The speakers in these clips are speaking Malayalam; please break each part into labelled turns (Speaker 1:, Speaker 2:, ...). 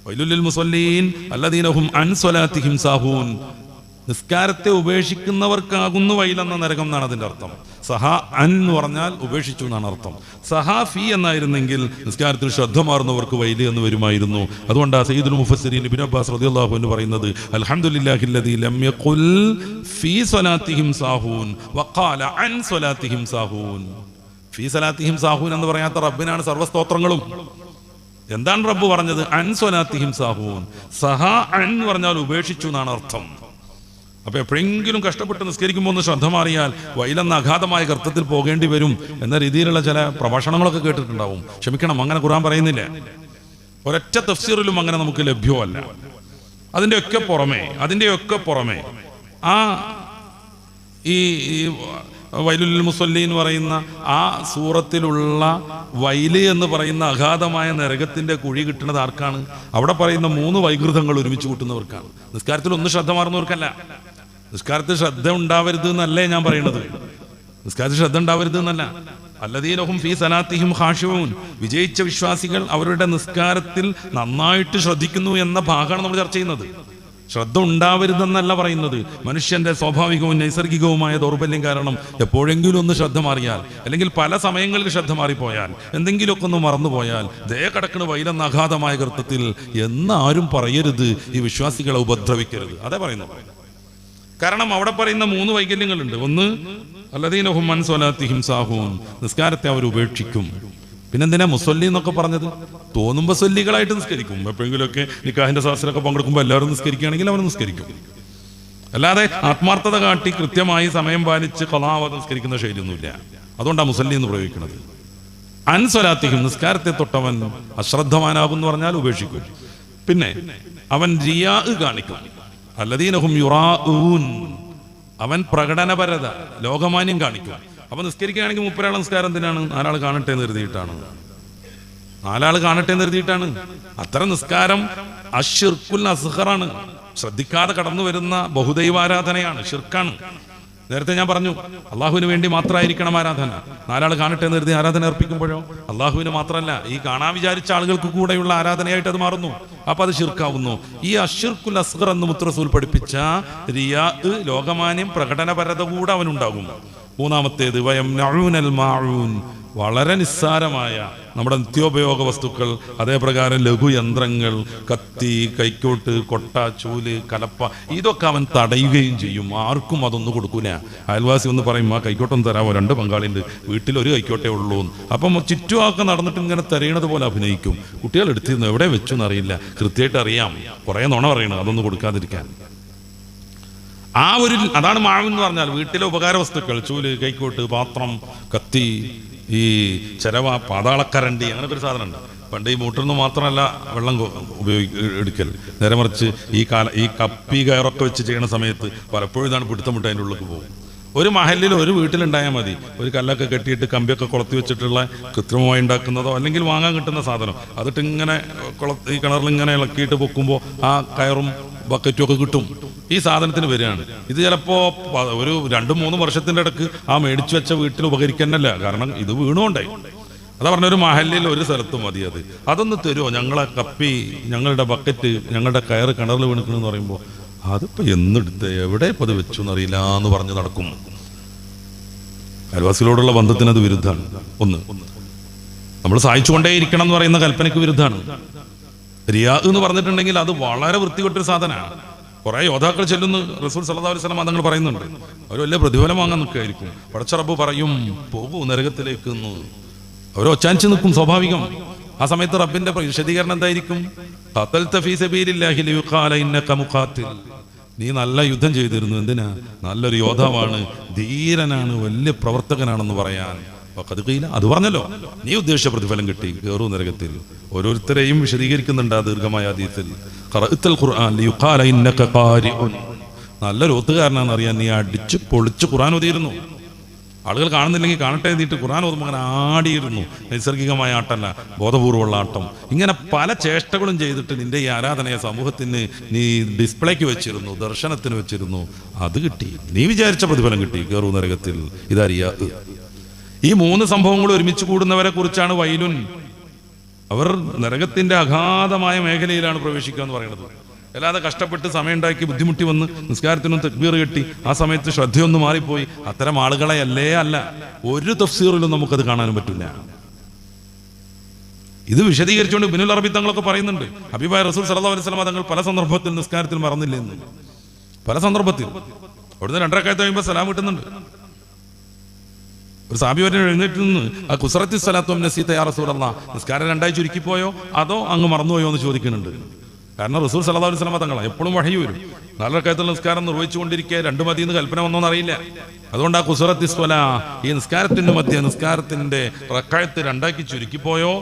Speaker 1: വൈലുൽ ലിൽ മുസല്ലീൻ അല്ലദീന ഹും അൻ സ്വലാത്തിഹിം സാഹൂൻ. നിസ്കാരത്തെ ഉപേക്ഷിക്കുന്നവർക്കാകുന്നു വൈലെന്ന നരകം എന്നാണ് അതിന്റെ അർത്ഥം. സഹാ അൻ എന്ന് പറഞ്ഞാൽ ഉപേക്ഷിച്ചു എന്നാണ് അർത്ഥം. സഹാ ഫി എന്നായിരുന്നെങ്കിൽ നിസ്കാരത്തിൽ ശ്രദ്ധ മാറുന്നവർക്ക് വൈല് എന്ന് വരുമായിരുന്നു. അതുകൊണ്ടാണ് സയ്യിദുൽ മുഫസ്സിരീൻ ഇബ്നു അബ്ബാസ് റളിയല്ലാഹു അൻഹു പറയുന്നത്, അൽഹംദുലില്ലാഹില്ലദീ ലം യഖുൽ ഫീ സ്വലാത്തിഹിം സാഹൂൻ വഖാല അൻ സ്വലാത്തിഹിം സാഹൂൻ. ഫീ സ്വലാത്തിഹിം സാഹൂൻ എന്ന് പറയാത്ത റബ്ബിനാണ് സർവ്വസ്തോത്രങ്ങളും. എന്താണ് റബ്ബ് പറഞ്ഞത്? അൻ സ്വലാത്തിഹിം സാഹൂൻ. സഹാ അൻ എന്ന് പറഞ്ഞാൽ ഉപേക്ഷിച്ചു എന്നാണ് അർത്ഥം. അപ്പൊ എപ്പോഴെങ്കിലും കഷ്ടപ്പെട്ട് നിസ്കരിക്കുമ്പോൾ ഒന്ന് ശ്രദ്ധ മാറിയാൽ വൈലെന്ന അഗാധമായ ഗർത്തത്തിൽ പോകേണ്ടി വരും എന്ന രീതിയിലുള്ള ചില പ്രഭാഷണങ്ങളൊക്കെ കേട്ടിട്ടുണ്ടാവും. ക്ഷമിക്കണം, അങ്ങനെ ഖുർആൻ പറയുന്നില്ല. ഒരൊറ്റ തഫ്സീറിലും അങ്ങനെ നമുക്ക് ലഭ്യമല്ല. അതിൻ്റെയൊക്കെ പുറമെ ആ ഈ വൈലുൽ ലിൽ മുസല്ലീൻ എന്ന് പറയുന്ന ആ സൂറത്തിലുള്ള വൈല് എന്ന് പറയുന്ന അഗാധമായ നരകത്തിന്റെ കുഴി കിട്ടുന്നത് ആർക്കാണ്? അവിടെ പറയുന്ന 3 വൈകൃതങ്ങൾ ഒരുമിച്ച് കൂട്ടുന്നവർക്കാണ്. നിസ്കാരത്തിൽ ഒന്ന് ശ്രദ്ധ മാറുന്നവർക്കല്ല. നിസ്കാരത്തിൽ ശ്രദ്ധ ഉണ്ടാവരുത് എന്നല്ലേ ഞാൻ പറയുന്നത്. നിസ്കാരത്തിൽ ശ്രദ്ധ ഉണ്ടാവരുത് എന്നല്ല. അല്ലദീന ഹും ഫീ സലാത്തിഹിം ഖാശിഊൻ. വിജയിച്ച വിശ്വാസികൾ അവരുടെ നിസ്കാരത്തിൽ നന്നായിട്ട് ശ്രദ്ധിക്കുന്നു എന്ന ഭാഗമാണ് നമ്മൾ ചർച്ച ചെയ്യുന്നത്. ശ്രദ്ധ ഉണ്ടാവരുതെന്നല്ല പറയുന്നത്. മനുഷ്യന്റെ സ്വാഭാവികവും നൈസർഗികവുമായ ദൗർബല്യം കാരണം എപ്പോഴെങ്കിലും ഒന്ന് ശ്രദ്ധ മാറിയാൽ, അല്ലെങ്കിൽ പല സമയങ്ങളിൽ ശ്രദ്ധ മാറിപ്പോയാൽ, എന്തെങ്കിലുമൊക്കെ ഒന്ന് മറന്നുപോയാൽ ദേ കിടക്കണ വൈലെന്ന അഗാധമായ ഗർത്തത്തിൽ എന്നാരും പറയരുത്. ഈ വിശ്വാസികളെ ഉപദ്രവിക്കരുത്, അതേ പറയുന്നു. കാരണം അവിടെ പറയുന്ന 3 വൈകല്യങ്ങളുണ്ട്. ഒന്ന്, അല്ലദീന ഹും അൻ സ്വലാത്തിഹിം സാഹൂൻ. നിസ്കാരത്തെ അവർ ഉപേക്ഷിക്കും. പിന്നെന്തിനാ മുസല്ലി എന്നൊക്കെ പറഞ്ഞത്? തോന്നുമ്പോൾ സൊല്ലികളായിട്ട് നിസ്കരിക്കും. എപ്പോഴെങ്കിലുമൊക്കെ നിക്കാഹിന്റെ സദസ്സിലൊക്കെ പങ്കെടുക്കുമ്പോൾ എല്ലാവരും നിസ്കരിക്കുകയാണെങ്കിൽ അവർ നിസ്കരിക്കും. അല്ലാതെ ആത്മാർത്ഥത കാട്ടി കൃത്യമായി സമയം പാലിച്ച് ഖളാവത്ത് നിസ്കരിക്കുന്ന ശൈലിയൊന്നുമില്ല. അതുകൊണ്ടാണ് മുസല്ലി എന്ന് പ്രയോഗിക്കുന്നത്. അൻ സ്വലാത്തിഹിം, നിസ്കാരത്തെ തൊട്ടവൻ അശ്രദ്ധവാനാകും എന്ന് പറഞ്ഞാൽ ഉപേക്ഷിക്കും. പിന്നെ അവൻ റിയാ കാണിക്കും. അല്ലദീന ഹും യുറാഊൻ. അവൻ പ്രകടനപരത, ലോകമാന്യം കാണിക്കും. അപ്പൊ നിസ്കരിക്കുകയാണെങ്കിൽ 30 നിസ്കാരം എന്തിനാണ്? 4 ആൾ കാണട്ടെ എന്ന് കരുതിയിട്ടാണ്. അത്തരം നിസ്കാരം അശ്ശിർക്കുൽ അസ്ഗറാണ്. ശ്രദ്ധിക്കാതെ കടന്നു വരുന്ന ബഹുദൈവാരാധനയാണ്, ഷിർക്കാണ്. നേരത്തെ ഞാൻ പറഞ്ഞു, അള്ളാഹുവിന് വേണ്ടി മാത്രമായിരിക്കണം ആരാധന. 4 ആൾ കാണട്ടെ എന്ന് കരുതി ആരാധന അർപ്പിക്കുമ്പോഴോ അള്ളാഹുവിന് മാത്രമല്ല, ഈ കാണാൻ വിചാരിച്ച ആളുകൾക്ക് കൂടെയുള്ള ആരാധനയായിട്ട് അത് മാറുന്നു. അപ്പൊ അത് ഷിർക്കാവുന്നു. ഈ അശ്ശിർക്കുൽ അസ്ഗർ എന്ന് മുത്തറസൂൽ പഠിപ്പിച്ച റിയാ, ലോകമാന്യം, പ്രകടനപരത കൂടെ അവനുണ്ടാകും. 3-ാമത്തേത് വയംനഊനൽ മാഊൻ. വളരെ നിസ്സാരമായ നമ്മുടെ നിത്യോപയോഗ വസ്തുക്കൾ, അതേപ്രകാരം ലഘുയന്ത്രങ്ങൾ, കത്തി, കൈക്കോട്ട്, കൊട്ട, ചൂല്, കലപ്പ, ഇതൊക്കെ അവൻ തടയുകയും ചെയ്യും. ആർക്കും അതൊന്നും കൊടുക്കൂല. അയൽവാസി ഒന്ന് പറയും, ആ കൈക്കോട്ടൊന്നും തരാമോ, 2 പങ്കാളിയുണ്ട്, വീട്ടിൽ 1 കൈക്കോട്ടേ ഉള്ളൂ. അപ്പം ചുറ്റുമൊക്കെ നടന്നിട്ട് ഇങ്ങനെ തരയണത് പോലെ അഭിനയിക്കും. കുട്ടികൾ എടുത്തിരുന്നു, എവിടെ വെച്ചു എന്നറിയില്ല, കൃത്യമായിട്ട് അറിയാം, കുറേ നുണ പറയണം അതൊന്നും കൊടുക്കാതിരിക്കാൻ. അതാണ് മാവ് എന്ന് പറഞ്ഞാൽ വീട്ടിലെ ഉപകാര വസ്തുക്കൾ, ചൂല്, കൈക്കോട്ട്, പാത്രം, കത്തി, ഈ ചെരവ, പാതാളക്കരണ്ടി, അങ്ങനൊക്കെ ഒരു സാധനം ഉണ്ട്. പണ്ട് ഈ മൂട്ടിൽ നിന്ന് മാത്രമല്ല വെള്ളം എടുക്കൽ, നേരെ മറിച്ച് ഈ കപ്പി കയറൊക്കെ വെച്ച് ചെയ്യുന്ന സമയത്ത് പലപ്പോഴും ഇതാണ് പിടുത്തം വിട്ട് അതിൻ്റെ ഉള്ളിൽ പോകും. ഒരു മഹലിൽ ഒരു വീട്ടിലുണ്ടായാൽ മതി, ഒരു കല്ലൊക്കെ കെട്ടിയിട്ട് കമ്പിയൊക്കെ കൊളത്തി വെച്ചിട്ടുള്ള കൃത്രിമമായി ഉണ്ടാക്കുന്നതോ അല്ലെങ്കിൽ വാങ്ങാൻ കിട്ടുന്ന സാധനം, അതിട്ട് ഇങ്ങനെ ഈ കിണറിൽ ഇങ്ങനെ ഇളക്കിയിട്ട് പൊക്കുമ്പോൾ ആ കയറും ബക്കറ്റും ഒക്കെ കിട്ടും. ഈ സാധനത്തിന് വരികയാണ്. ഇത് ചിലപ്പോൾ ഒരു 2-3 വർഷത്തിൻ്റെ ഇടയ്ക്ക് ആ മേടിച്ചു വെച്ച വീട്ടിൽ ഉപകരിക്കാനല്ല, കാരണം ഇത് വീണുകൊണ്ടായി. അതാ പറഞ്ഞ, ഒരു മഹലിൽ ഒരു സ്ഥലത്തും മതി അത്. അതൊന്ന് തരുമോ, ഞങ്ങളെ കപ്പി, ഞങ്ങളുടെ ബക്കറ്റ്, ഞങ്ങളുടെ കയറ് കിണറിൽ വീണിക്കണമെന്ന് പറയുമ്പോൾ അതിപ്പോൾ എന്നെടുത്ത് എവിടെ ഇപ്പോൾ അത് വെച്ചു എന്നറിയില്ല എന്ന് പറഞ്ഞ് നടക്കും. അയൽവാസികളോടുള്ള ബന്ധത്തിന് അത് വിരുദ്ധമാണ്. ഒന്ന്, നമ്മൾ സഹായിച്ചുകൊണ്ടേയിരിക്കണം എന്ന് പറയുന്ന കൽപ്പനയ്ക്ക് വിരുദ്ധമാണ്. റിയാ എന്ന് പറഞ്ഞിട്ടുണ്ടെങ്കിൽ അത് വളരെ വൃത്തികെട്ടൊരു സാധനമാണ്. കുറെ യോദ്ധാക്കൾ ചെല്ലുന്നു, റസൂൽ സല്ലല്ലാഹു അലൈഹി വസല്ലം അതങ്ങൾ പറയുന്നുണ്ട്, അവർ വലിയ പ്രതിഫലം വാങ്ങാൻ നിൽക്കുകയായിരിക്കും. പടച്ച റബ്ബ് പറയും, പോകൂ നരകത്തിലേക്ക്. അവർ ഒച്ചാനിച്ച് നിൽക്കും, സ്വാഭാവികം. ആ സമയത്ത് റബ്ബിന്റെ വിശദീകരണം എന്തായിരിക്കും? ഖതൽത ഫീ സബീലില്ലാഹി ലിയുഖാല ഇന്നക മുഖാതിൽ. നീ നല്ല യുദ്ധം ചെയ്തിരുന്നു, എന്തിനാ? നല്ലൊരു യോദ്ധാവാണ്, ധീരനാണ്, വലിയ പ്രവർത്തകനാണെന്ന് പറയാൻ. അത് പറഞ്ഞല്ലോ, നീ ഉദ്ദേശിച്ച പ്രതിഫലം കിട്ടി, കേറൂ നരകത്തിൽ. ഓരോരുത്തരെയും വിശദീകരിക്കുന്നുണ്ട് ആ ദീർഘമായ ഹദീസിൽ. ഖറഅത്തൽ ഖുർആൻ ലിയുഖാല ഇന്നക ഖാരിഉൻ. നല്ലൊരു ഓത്തുകാരനാണെന്ന് അറിയാൻ നീ അടിച്ച് പൊളിച്ച് ഖുർആൻ ഓതിയിരുന്നു. ആളുകൾ കാണുന്നില്ലെങ്കിൽ കാണട്ടെ എഴുതിയിട്ട് ഖുർആൻ ഓതുമ്പോൾ അങ്ങനെ ആടിയിരുന്നു. നൈസർഗികമായ ആട്ടല്ല, ബോധപൂർവ്വമുള്ള ആട്ടം. ഇങ്ങനെ പല ചേഷ്ടകളും ചെയ്തിട്ട് നിന്റെ ഈ ആരാധനയെ സമൂഹത്തിന് നീ ഡിസ്പ്ലേക്ക് വെച്ചിരുന്നു, ദർശനത്തിന് വെച്ചിരുന്നു. അത് കിട്ടി, നീ വിചാരിച്ച പ്രതിഫലം കിട്ടി, കേറൂ നരകത്തിൽ. ഇതറിയാ. ഈ 3 സംഭവങ്ങൾ ഒരുമിച്ച് കൂടുന്നവരെ കുറിച്ചാണ് വൈലുൻ. അവർ നരകത്തിന്റെ അഗാധമായ മേഖലയിലാണ് പ്രവേശിക്കുക എന്ന് പറയുന്നത്. അല്ലാതെ കഷ്ടപ്പെട്ട് സമയം ഉണ്ടാക്കി ബുദ്ധിമുട്ടി വന്ന് നിസ്കാരത്തിനും തക്ബീർ കെട്ടി ആ സമയത്ത് ശ്രദ്ധയൊന്നും മാറിപ്പോയി അത്തരം ആളുകളെ അല്ല. ഒരു തഫ്സീറിലും നമുക്കത് കാണാനും പറ്റില്ല. ഇത് വിശദീകരിച്ചുകൊണ്ട് ഇബ്നുൽ അറബി തങ്ങളൊക്കെ പറയുന്നുണ്ട്, ഹബീബായ റസൂൽ സല്ലല്ലാഹു അലൈഹി വസല്ലം തങ്ങൾ പല സന്ദർഭത്തിൽ നിസ്കാരത്തിൽ മറന്നില്ലെന്ന്. പല സന്ദർഭത്തിൽ അവിടുന്ന് 2 റക്അത്ത് കഴിയുമ്പോൾ സലാം കിട്ടുന്നുണ്ട്. ഒരു സാബി വരെ എഴുന്നേറ്റ് നിന്ന് ആ കുസറത്തി സ്വലാത്തു നസീത യാ റസൂലല്ലാഹ്, നിസ്കാരം 2 ചുരുക്കിപ്പോയോ അതോ അങ്ങ് മറന്നുപോയോ എന്ന് ചോദിക്കുന്നുണ്ട്. കാരണം റസൂൽ സല്ലല്ലാഹു അലൈഹി വസല്ലം തങ്ങളാണ് എപ്പോഴും വഹി വരും. 4 റക്അത്തുള്ള നിസ്കാരം നിർവഹിച്ചുകൊണ്ടിരിക്കെ 2 മതിയെന്ന് കൽപ്പന വന്നോന്ന് അറിയില്ല. അതുകൊണ്ട് ആ കുസറത്തി സ്വലാ, ഈ നിസ്കാരത്തിന്റെ മധ്യ നിസ്കാരത്തിന്റെ റക്അത്ത് 2 ചുരുക്കിപ്പോയോ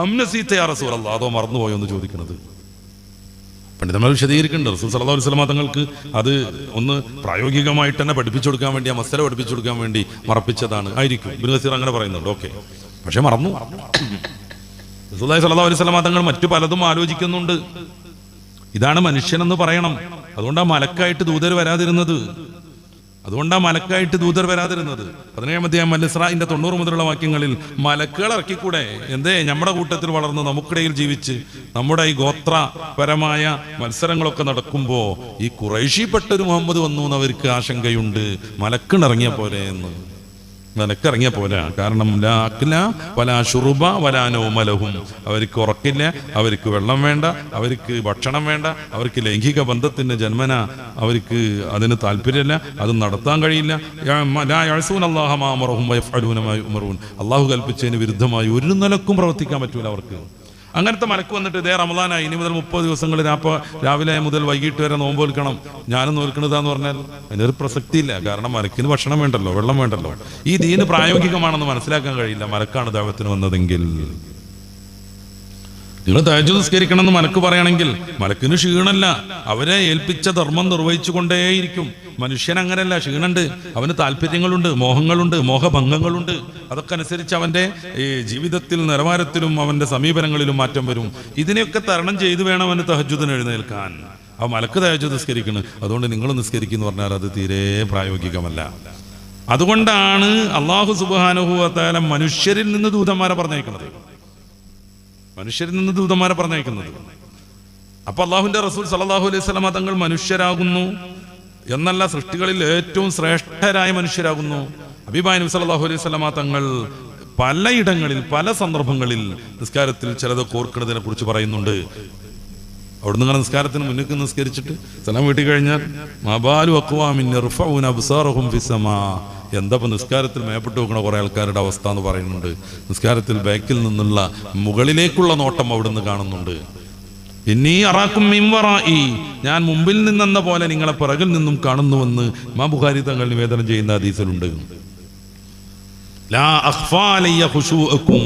Speaker 1: അംനസീത യാ റസൂലല്ലാഹ്, അതോ മറന്നുപോയോ എന്ന് ചോദിക്കുന്നത് പണ്ഡിതന്മാർ വിശദീകരിക്കുന്നുണ്ട്. റസൂൽ സല്ലല്ലാഹു അലൈഹി വസല്ലം തങ്ങൾക്ക് അത് ഒന്ന് പ്രായോഗികമായിട്ട് തന്നെ പഠിപ്പിച്ചു കൊടുക്കാൻ വേണ്ടി, ആ മസല പഠിപ്പിച്ചു കൊടുക്കാൻ വേണ്ടി മറപ്പിച്ചതാണ് ആയിരിക്കും. ഇബ്നു കസീർ അങ്ങനെ പറയുന്നുണ്ട്. ഓക്കെ, പക്ഷെ മറന്നു. റസൂലുള്ളാഹി സ്വല്ലല്ലാഹു അലൈഹി വസല്ലം തങ്ങൾ മറ്റു പലതും ആലോചിക്കുന്നുണ്ട്. ഇതാണ് മനുഷ്യനെന്ന് പറയണം. അതുകൊണ്ടാണ് മലക്കായിട്ട് ദൂതർ വരാതിരുന്നത്. 17 അധ്യായം അൽ-ഇസ്രാഇന്റെ 90 മുതലുള്ള വാക്യങ്ങളിൽ മലക്കുകൾ ഇറക്കിക്കൂടെ? എന്തേ നമ്മുടെ കൂട്ടത്തിൽ വളർന്ന് നമുക്കിടയിൽ ജീവിച്ച് നമ്മുടെ ഈ ഗോത്രപരമായ മത്സരങ്ങളൊക്കെ നടക്കുമ്പോ ഈ ഖുറൈശിപ്പെട്ടൊരു മുഹമ്മദ് വന്നു എന്നവർക്ക് ആശങ്കയുണ്ട്. മലക്കിറങ്ങിയ പോലെ എന്ന്. മലക്കിറങ്ങിയ പോലെ. കാരണം ലാ അക്ല വലാ ശുറുബ വലാ നൗമ ലഹും, അവർക്ക് ഉറക്കില്ല, അവർക്ക് വെള്ളം വേണ്ട, അവർക്ക് ഭക്ഷണം വേണ്ട, അവർക്ക് ലൈംഗിക ബന്ധത്തിന്റെ ജന്മന അവർക്ക് അതിന് താല്പര്യമില്ല, അത് നടത്താൻ കഴിയില്ല. ലാ യഅസൂനല്ലാഹ മാ അമറഹും വയഫ്അലൂന മാ യുമറൂൻ, അല്ലാഹു കൽപ്പിച്ചതിന് വിരുദ്ധമായി ഒരു നിലക്കും പ്രവർത്തിക്കാൻ പറ്റൂല അവർക്ക്. അങ്ങനത്തെ മലക്ക് വന്നിട്ട് ഇതേ റമദാനായി ഇനി മുതൽ 30 ദിവസങ്ങളിൽ രാവിലെ മുതൽ വൈകിട്ട് വരെ നോമ്പ് നോൽക്കണം, ഞാനും നോൽക്കണതാന്ന് പറഞ്ഞാൽ അതിനൊരു പ്രസക്തിയില്ല. കാരണം മലക്കിന് ഭക്ഷണം വേണ്ടല്ലോ, വെള്ളം വേണ്ടല്ലോ. ഈ ദീന് പ്രായോഗികമാണെന്ന് മനസ്സിലാക്കാൻ കഴിയില്ല മലക്കാണ് ദഅവത്തിന് വന്നതെങ്കിൽ. നിങ്ങൾ തഹജ്ജുദ് നിസ്കരിക്കണമെന്ന് മലക്ക് പറയുകയാണെങ്കിൽ മലക്കിന് ക്ഷീണമല്ല, അവരെ ഏൽപ്പിച്ച ധർമ്മം നിർവഹിച്ചു കൊണ്ടേയിരിക്കും. മനുഷ്യൻ അങ്ങനെയല്ല, ക്ഷീണുണ്ട്, അവന് താല്പര്യങ്ങളുണ്ട്, മോഹങ്ങളുണ്ട്, മോഹഭംഗങ്ങളുണ്ട്. അതൊക്കെ അനുസരിച്ച് അവന്റെ ജീവിതത്തിൽ നിലവാരത്തിലും അവന്റെ സമീപനങ്ങളിലും മാറ്റം വരും. ഇതിനെയൊക്കെ തരണം ചെയ്തു വേണം അവന് തഹജ്ജുദിന് എഴുന്നേൽക്കാൻ. ആ മലക്ക് തഹജ്ജുദ് നിസ്കരിക്കണം, അതുകൊണ്ട് നിങ്ങൾ നിസ്കരിക്കുന്നു പറഞ്ഞാൽ അത് തീരെ പ്രായോഗികമല്ല. അതുകൊണ്ടാണ് അല്ലാഹു സുബ്ഹാനഹു വ തആല മനുഷ്യരിൽ നിന്ന് ദൂതന്മാരെ പറഞ്ഞയക്കുന്നത്. അപ്പൊ അള്ളാഹുവിന്റെ റസൂൽ സല്ലല്ലാഹു അലൈഹി വസല്ലം തങ്ങൾ മനുഷ്യരാകുന്നു എന്നല്ല, സൃഷ്ടികളിൽ ഏറ്റവും ശ്രേഷ്ഠരായ മനുഷ്യരാകുന്നു. ഹബീബായ നബി സല്ലല്ലാഹു അലൈഹി വസല്ലം തങ്ങൾ പലയിടങ്ങളിൽ പല സന്ദർഭങ്ങളിൽ നിസ്കാരത്തിൽ ചിലതൊക്കെ ഓർക്കുന്നതിനെ കുറിച്ച് പറയുന്നുണ്ട്. അവിടുന്ന് ഇങ്ങനെ നിസ്കാരത്തിന് മുന്നിൽ നിസ്കരിച്ചിട്ട് സലാം വീട്ടി കഴിഞ്ഞാൽ മബാലു അഖ്വാമിൻ യർഫഊന അബ്സാറഹും ഫിസ്സമാ, എന്താ നിസ്കാരത്തിൽ മേപ്പെട്ട് വെക്കണ കുറെ ആൾക്കാരുടെ അവസ്ഥ എന്ന് പറയുന്നുണ്ട്. നിസ്കാരത്തിൽ ബാക്കിൽ നിന്നുള്ള മുകളിലേക്കുള്ള നോട്ടം അവിടുന്ന് കാണുന്നുണ്ട്. ഇന്നീ അറാക്കും മിൻ വറാഇ, ഞാൻ മുമ്പിൽ നിന്നെന്ന പോലെ നിങ്ങളെ പിറകിൽ നിന്നും കാണുന്നുവെന്ന് ഇമാം ബുഖാരി തങ്ങൾ നിവേദനം ചെയ്യുന്ന ഹദീസിലുണ്ട്. ലാ അഖ്ഫാ അലയ്യ ഖുശൂഅക്കും,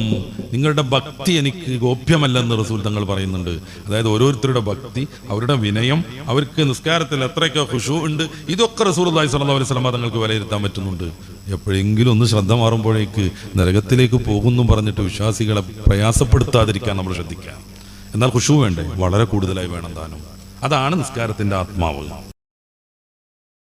Speaker 1: നിങ്ങളുടെ ഭക്തി എനിക്ക് ഗോപ്യമല്ലെന്ന് റസൂൽ തങ്ങൾ പറയുന്നുണ്ട്. അതായത് ഓരോരുത്തരുടെ ഭക്തി, അവരുടെ വിനയം, അവർക്ക് നിസ്കാരത്തിൽ എത്രയൊക്കെ ഖുശൂ ഉണ്ട്, ഇതൊക്കെ റസൂലുള്ളാഹി സ്വല്ലല്ലാഹു അലൈഹി വസല്ലം തങ്ങൾക്ക് വിലയിരുത്താൻ പറ്റുന്നുണ്ട്. എപ്പോഴെങ്കിലും ഒന്ന് ശ്രദ്ധ മാറുമ്പോഴേക്ക് നരകത്തിലേക്ക് പോകുന്നു പറഞ്ഞിട്ട് വിശ്വാസികളെ പ്രയാസപ്പെടുത്താതിരിക്കാൻ നമ്മൾ ശ്രദ്ധിക്കാം. എന്നാൽ ഖുശൂ വേണ്ടേ? വളരെ കൂടുതലായി വേണം താനും. അതാണ് നിസ്കാരത്തിന്റെ ആത്മാവ്.